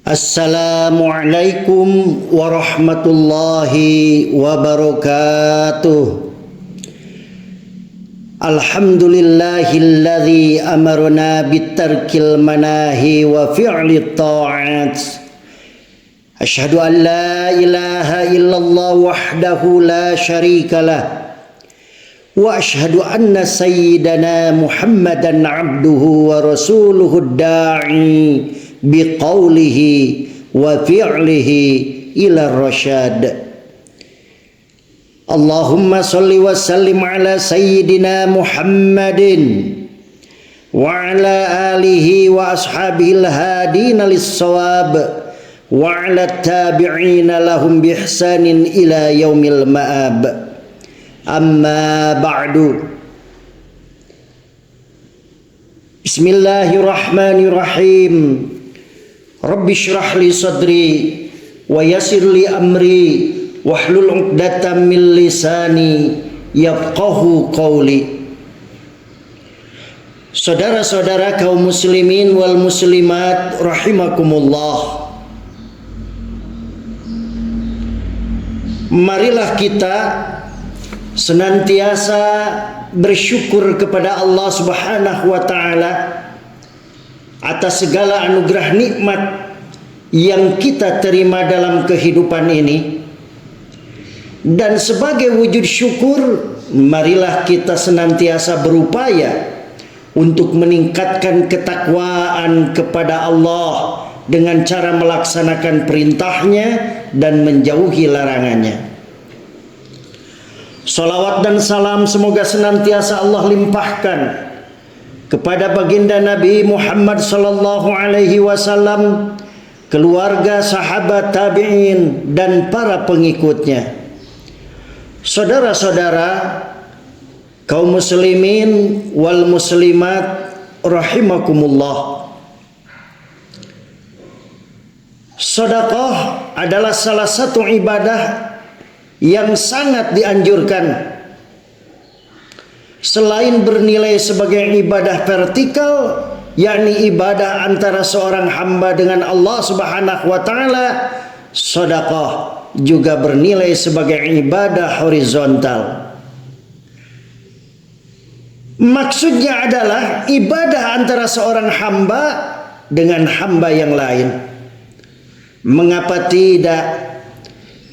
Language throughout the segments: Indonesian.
Assalamualaikum warahmatullahi wabarakatuh. Alhamdulillahilladzi amarna bitarkil manahi wa fi'lit ta'at. Asyhadu an la ilaha illallah wahdahu la syarikalah. Wa asyhadu anna sayyidana Muhammadan abduhu wa rasuluhu da'i biqaulihi wa fi'lihi ila rasyad. Allahumma salli wa sallim ala sayyidina Muhammadin wa ala alihi wa ashabihil hadina lis-shawab wa ala tabi'ina lahum bi ihsanin ila yaumil ma'ab. Amma ba'du. Bismillahirrahmanirrahim. Rabbi syrah li sadri wa yassir li amri wahlul 'uqdatam min lisani yafqahu qawli. Saudara-saudara kaum muslimin wal muslimat rahimakumullah. Marilah kita senantiasa bersyukur kepada Allah Subhanahu wa taala atas segala anugerah nikmat yang kita terima dalam kehidupan ini. Dan sebagai wujud syukur, marilah kita senantiasa berupaya untuk meningkatkan ketakwaan kepada Allah dengan cara melaksanakan perintahnya dan menjauhi larangannya. Salawat dan salam semoga senantiasa Allah limpahkan kepada baginda Nabi Muhammad sallallahu alaihi wasallam, keluarga, sahabat, tabi'in dan para pengikutnya. Saudara-saudara kaum muslimin wal muslimat rahimakumullah. Sedekah adalah salah satu ibadah yang sangat dianjurkan. Selain bernilai sebagai ibadah vertikal, yakni ibadah antara seorang hamba dengan Allah Subhanahu wa taala, sedekah juga bernilai sebagai ibadah horizontal. Maksudnya adalah ibadah antara seorang hamba dengan hamba yang lain. Mengapa tidak?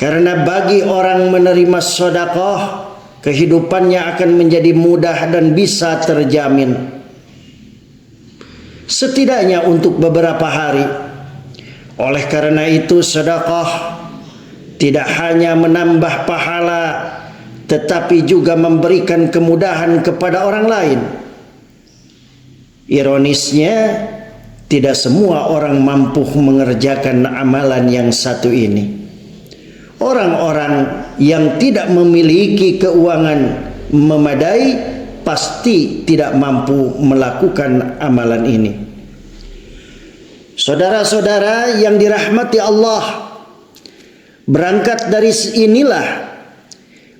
Karena bagi orang menerima sedekah, kehidupannya akan menjadi mudah dan bisa terjamin. Setidaknya untuk beberapa hari. Oleh karena itu sedekah tidak hanya menambah pahala, tetapi juga memberikan kemudahan kepada orang lain. Ironisnya, tidak semua orang mampu mengerjakan amalan yang satu ini. Orang-orang yang tidak memiliki keuangan memadai pasti tidak mampu melakukan amalan ini. Saudara-saudara yang dirahmati Allah, berangkat dari inilah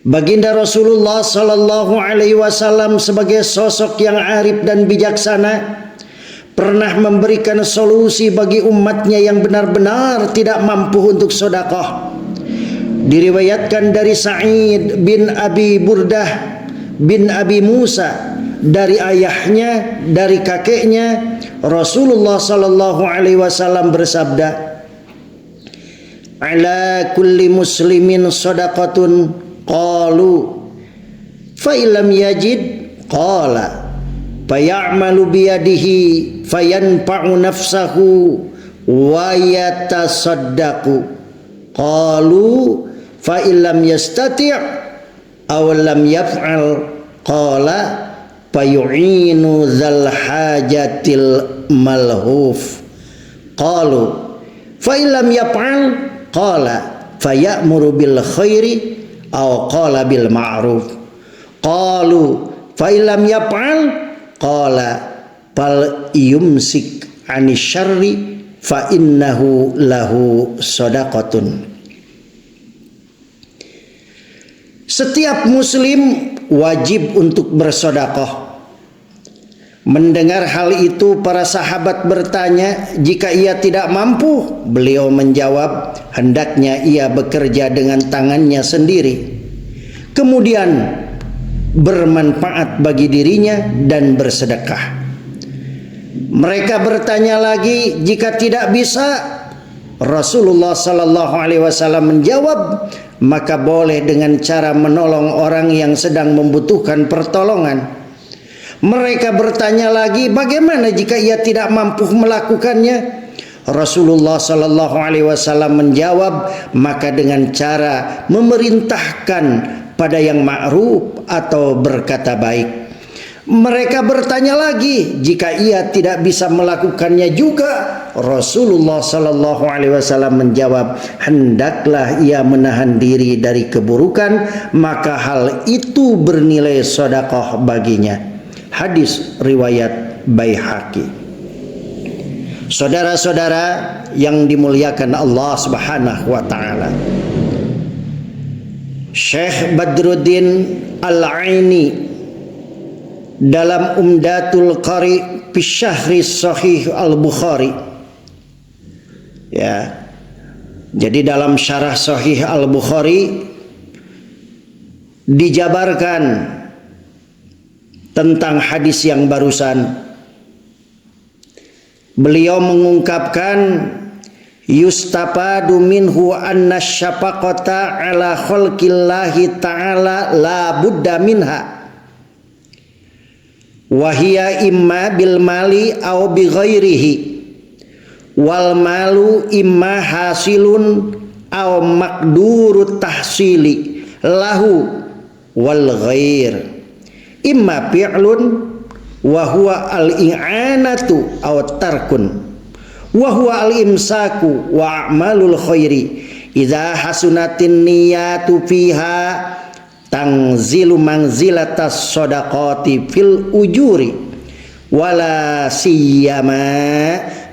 baginda Rasulullah sallallahu alaihi wasallam sebagai sosok yang arif dan bijaksana pernah memberikan solusi bagi umatnya yang benar-benar tidak mampu untuk sedekah. Diriwayatkan dari Sa'id bin Abi Burdah bin Abi Musa, dari ayahnya, dari kakeknya, Rasulullah sallallahu alaihi wasallam bersabda, "Ala kulli muslimin shadaqatun." Qalu, "Fa illam yajid?" Qala, "Faya'malu biyadihi fayanfa'u nafsahu wa yatasaddaqu." Qalu, "Fa illam yastati' aw lam yaf'al?" Qala, "Fayu'inu dzal hajatil malhuf." Qalu, "Fa illam yaf'al?" Qala, "Faya'muru bil khairi aw qala bil ma'ruf." Qalu, "Fa illam yaf'al?" Qala, "Fal yumsik 'anis syarri fa innahu lahu shadaqatun." Setiap muslim wajib untuk bersedekah. Mendengar hal itu, para sahabat bertanya, jika ia tidak mampu, beliau menjawab, hendaknya ia bekerja dengan tangannya sendiri, kemudian bermanfaat bagi dirinya dan bersedekah. Mereka bertanya lagi, jika tidak bisa, Rasulullah sallallahu alaihi wasallam menjawab, maka boleh dengan cara menolong orang yang sedang membutuhkan pertolongan. Mereka bertanya lagi, bagaimana jika ia tidak mampu melakukannya? Rasulullah sallallahu alaihi wasallam menjawab, maka dengan cara memerintahkan pada yang ma'ruf atau berkata baik. Mereka bertanya lagi, jika ia tidak bisa melakukannya juga, Rasulullah sallallahu alaihi wasallam menjawab, hendaklah ia menahan diri dari keburukan, maka hal itu bernilai sedekah baginya. Hadis riwayat Baihaqi. Saudara-saudara yang dimuliakan Allah Subhanahu wa taala, Syekh Badruddin Al-Aini dalam Umdatul Qari fi Syahri Sahih Al-Bukhari, ya. Jadi dalam syarah Sahih Al-Bukhari dijabarkan tentang hadis yang barusan. Beliau mengungkapkan, yustafadu minhu anna syafaqata ala khalqillahi ta'ala la budda minha wa hiya imma bil mali aw bi ghairihi wal malu imma hasilun aw maqdurut tahsili lahu wal ghair imma fi'lun wa huwa al-i'anatu aw tarkun wa huwa al-imsaku wa a'malul khairi idza hasunatin niyatu fiha tanzilu manzilatas shadaqati fil ujuri wala siyama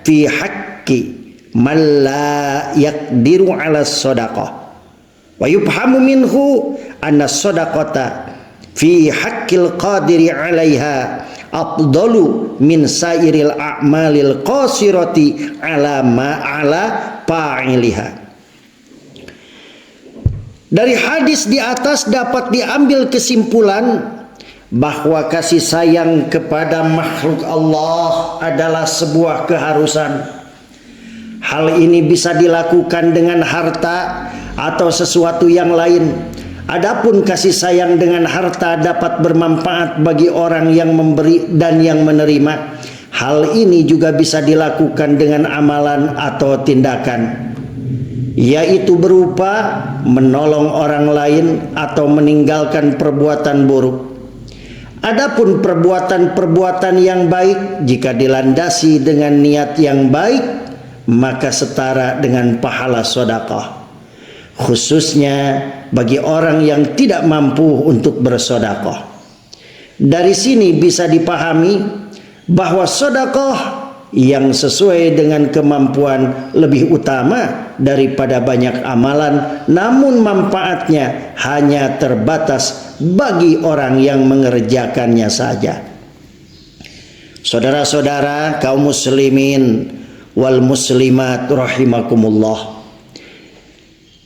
fi haqqi man la yaqdiru 'ala shadaqah wa yufhamu minhu anna shadaqata fi haqqil qadiri 'alaiha afdalu min sairil a'malil qasirati 'ala ma 'ala fa'iliha. Dari hadis di atas dapat diambil kesimpulan bahwa kasih sayang kepada makhluk Allah adalah sebuah keharusan. Hal ini bisa dilakukan dengan harta atau sesuatu yang lain. Adapun kasih sayang dengan harta dapat bermanfaat bagi orang yang memberi dan yang menerima. Hal ini juga bisa dilakukan dengan amalan atau tindakan, yaitu berupa menolong orang lain atau meninggalkan perbuatan buruk. Adapun perbuatan-perbuatan yang baik, jika dilandasi dengan niat yang baik, maka setara dengan pahala sedekah, khususnya bagi orang yang tidak mampu untuk bersedekah. Dari sini bisa dipahami bahwa sedekah yang sesuai dengan kemampuan lebih utama daripada banyak amalan, namun manfaatnya hanya terbatas bagi orang yang mengerjakannya saja. Saudara-saudara kaum muslimin wal muslimat rahimakumullah,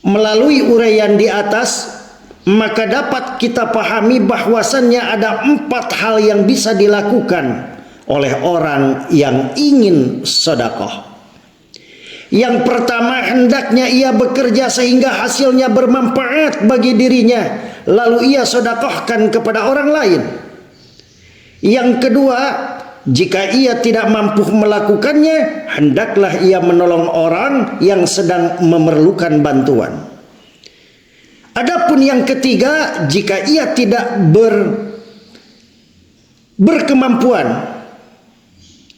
melalui uraian di atas, maka dapat kita pahami bahwasannya ada 4 hal yang bisa dilakukan oleh orang yang ingin sedekah. Yang pertama, hendaknya ia bekerja sehingga hasilnya bermanfaat bagi dirinya, lalu ia sedekahkan kepada orang lain. Yang kedua, jika ia tidak mampu melakukannya, hendaklah ia menolong orang yang sedang memerlukan bantuan. Adapun yang ketiga, jika ia tidak berkemampuan,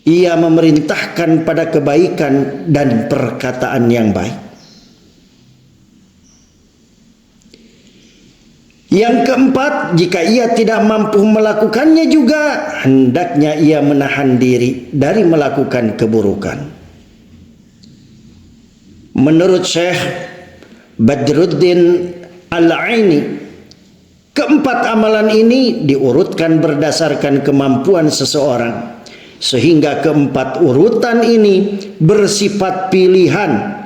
ia memerintahkan pada kebaikan dan perkataan yang baik. Yang keempat, jika ia tidak mampu melakukannya juga, hendaknya ia menahan diri dari melakukan keburukan. Menurut Syekh Badruddin Al-Aini, keempat amalan ini diurutkan berdasarkan kemampuan seseorang. Sehingga keempat urutan ini bersifat pilihan.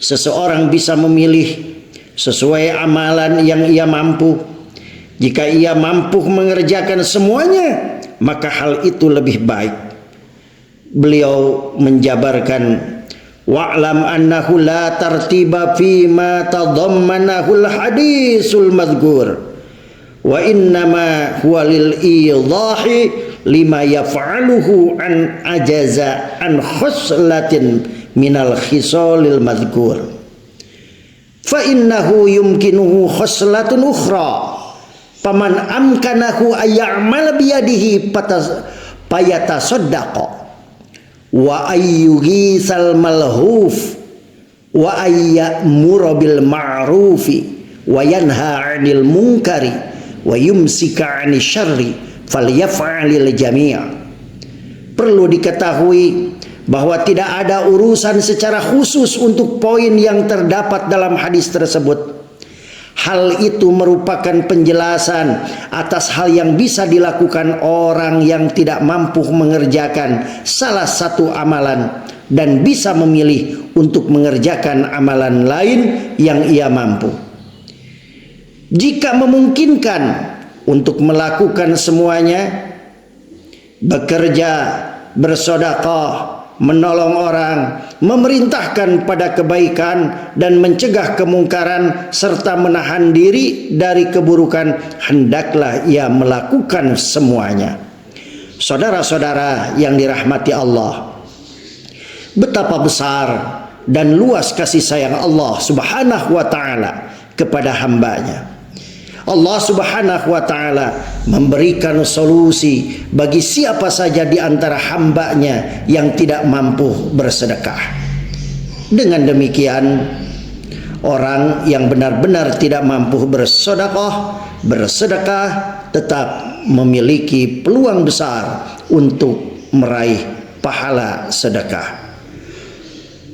Seseorang bisa memilih sesuai amalan yang ia mampu. Jika ia mampu mengerjakan semuanya, maka hal itu lebih baik. Beliau menjabarkan, wa'lam annahu la tartiba fi ma tadammanahu al-hadisul madhkur wa innama huwa lil idahi lima yaf'aluhu an ajaza an khuslatin minal khisalil madhkur fa innahu yumkinuhu khuslatun ukhra faman amkanahu ayya'mal biyadihi payatasaddaqa wa ayyuhisal malhuf wa ayyamura bil ma'rufi wa yanha 'anil munkari wa yumsika 'anil syarri falyaf'alil jami'. Perlu diketahui bahwa tidak ada urusan secara khusus untuk poin yang terdapat dalam hadis tersebut. Hal itu merupakan penjelasan atas hal yang bisa dilakukan orang yang tidak mampu mengerjakan salah satu amalan dan bisa memilih untuk mengerjakan amalan lain yang ia mampu. Jika memungkinkan untuk melakukan semuanya, bekerja, bersedekah, menolong orang, memerintahkan pada kebaikan dan mencegah kemungkaran serta menahan diri dari keburukan, hendaklah ia melakukan semuanya. Saudara-saudara yang dirahmati Allah, betapa besar dan luas kasih sayang Allah Subhanahu wa taala kepada hambanya. Allah Subhanahu wa taala memberikan solusi bagi siapa saja di antara hambanya yang tidak mampu bersedekah. Dengan demikian, orang yang benar-benar tidak mampu bersedekah tetap memiliki peluang besar untuk meraih pahala sedekah.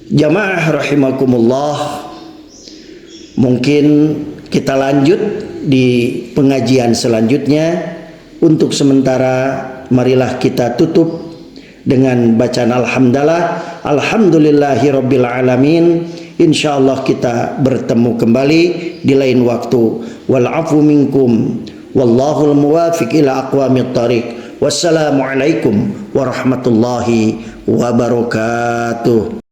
Jamaah rahimakumullah, mungkin kita lanjut di pengajian selanjutnya. Untuk sementara marilah kita tutup dengan bacaan alhamdulillahirabbil alamin. Insyaallah kita bertemu kembali di lain waktu. Wal afu minkum wallahul muwafiq ila aqwamit thariq. Wassalamualaikum warahmatullahi wabarakatuh.